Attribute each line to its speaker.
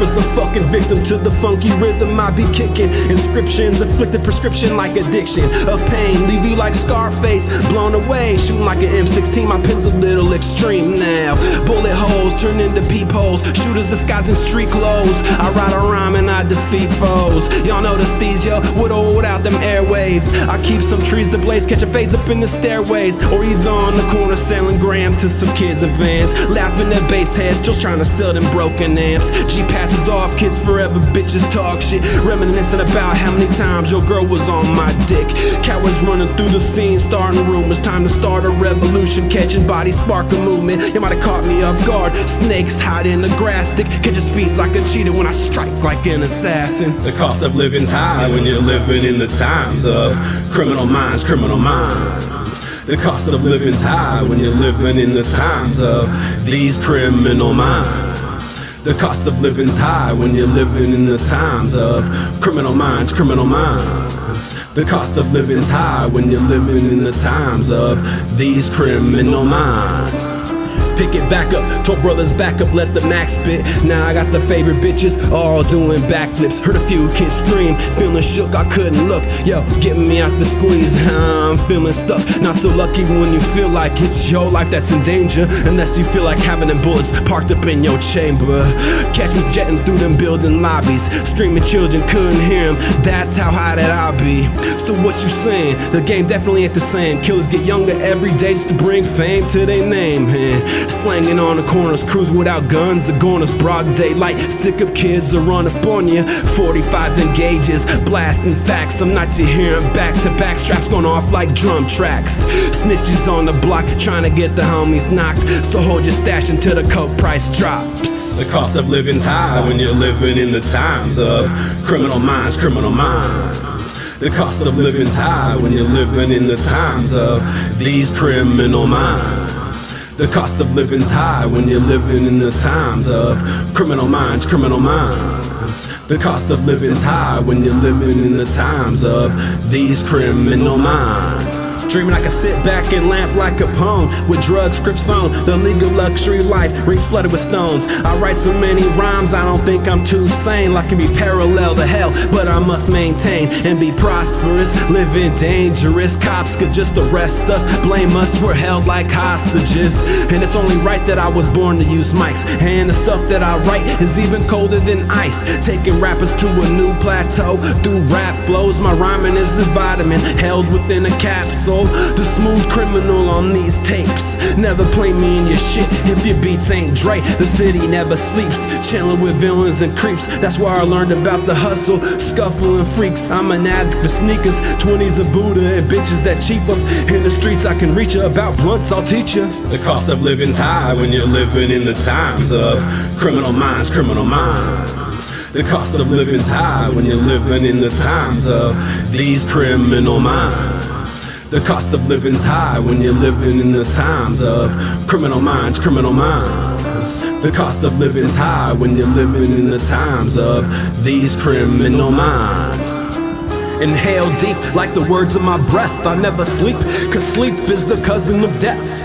Speaker 1: purpose, a fucking victim to the funky rhythm I be kicking. Inscriptions, afflicted prescription like addiction of pain, leave you like Scarface, blown away. Shooting like an M16, my pen's a little extreme now. Bullet holes turn into peepholes, shooters disguised in street clothes. I ride around and I defeat foes. Y'all notice these, yo, would hold out them airwaves. I keep some trees to blaze, catching fades up in the stairways, or either on the corner selling gram to some kids in vans, laughing at bass heads, just trying to sell them broken amps. G passes off, kids forever, bitches talk shit, reminiscing about how many times your girl was on my dick. Cowards running through the scene, starting rumors, time to start a revolution, catching bodies, spark a movement. You might have caught me off guard, snakes hide in the grass, thick, catching speeds like a cheetah when I strike like an assassin.
Speaker 2: The cost of living's high when you're living in the times of criminal minds, criminal minds. The cost of living's high when you're living in the times of these criminal minds. The cost of living's high when you're living in the times of criminal minds, criminal minds. The cost of living's high when you're living in the times of these criminal minds.
Speaker 1: Pick it back up, told brothers back up, let the max spit. Now I got the favorite bitches all doing backflips. Heard a few kids scream, feeling shook, I couldn't look. Yo, getting me out the squeeze, I'm feeling stuck. Not so lucky when you feel like it's your life that's in danger, unless you feel like having them bullets parked up in your chamber. Catch me jetting through them building lobbies, screaming children couldn't hear them, that's how high that I be. So what you saying? The game definitely ain't the same. Killers get younger every day just to bring fame to their name. Slanging on the corners, cruise without guns, the corners broad daylight, stick up kids or run up on you. 45s and gauges, blasting facts. I'm not you hearing back to back, straps going off like drum tracks. Snitches on the block trying to get the homies knocked, so hold your stash until the coke price drops.
Speaker 2: The cost of living's high when you're living in the times of criminal minds, criminal minds. The cost of living's high when you're living in the times of these criminal minds. The cost of living's high when you're living in the times of criminal minds, criminal minds. The cost of living's high when you're living in the times of these criminal minds.
Speaker 1: Dreaming I can sit back and lamp like a poem with drug scripts on. The legal luxury life, rings flooded with stones. I write so many rhymes, I don't think I'm too sane. Life can be parallel to hell, but I must maintain and be prosperous, living dangerous. Cops could just arrest us, blame us, we're held like hostages. And it's only right that I was born to use mics, and the stuff that I write is even colder than ice, taking rappers to a new plateau through rap flows. My rhyming is a vitamin held within a capsule. The smooth criminal on these tapes, never play me in your shit if your beats ain't Dre. The city never sleeps, chilling with villains and creeps. That's where I learned about the hustle, scuffle and freaks. I'm an addict for sneakers, 20s of Buddha and bitches that cheap up in the streets. I can reach you about blunts, I'll teach you.
Speaker 2: The cost of living's high when you're living in the times of criminal minds, criminal minds. The cost of living's high when you're living in the times of these criminal minds. The cost of living's high when you're living in the times of criminal minds, criminal minds. The cost of living's high when you're living in the times of these criminal minds.
Speaker 1: Inhale deep like the words of my breath. I never sleep, cause sleep is the cousin of death.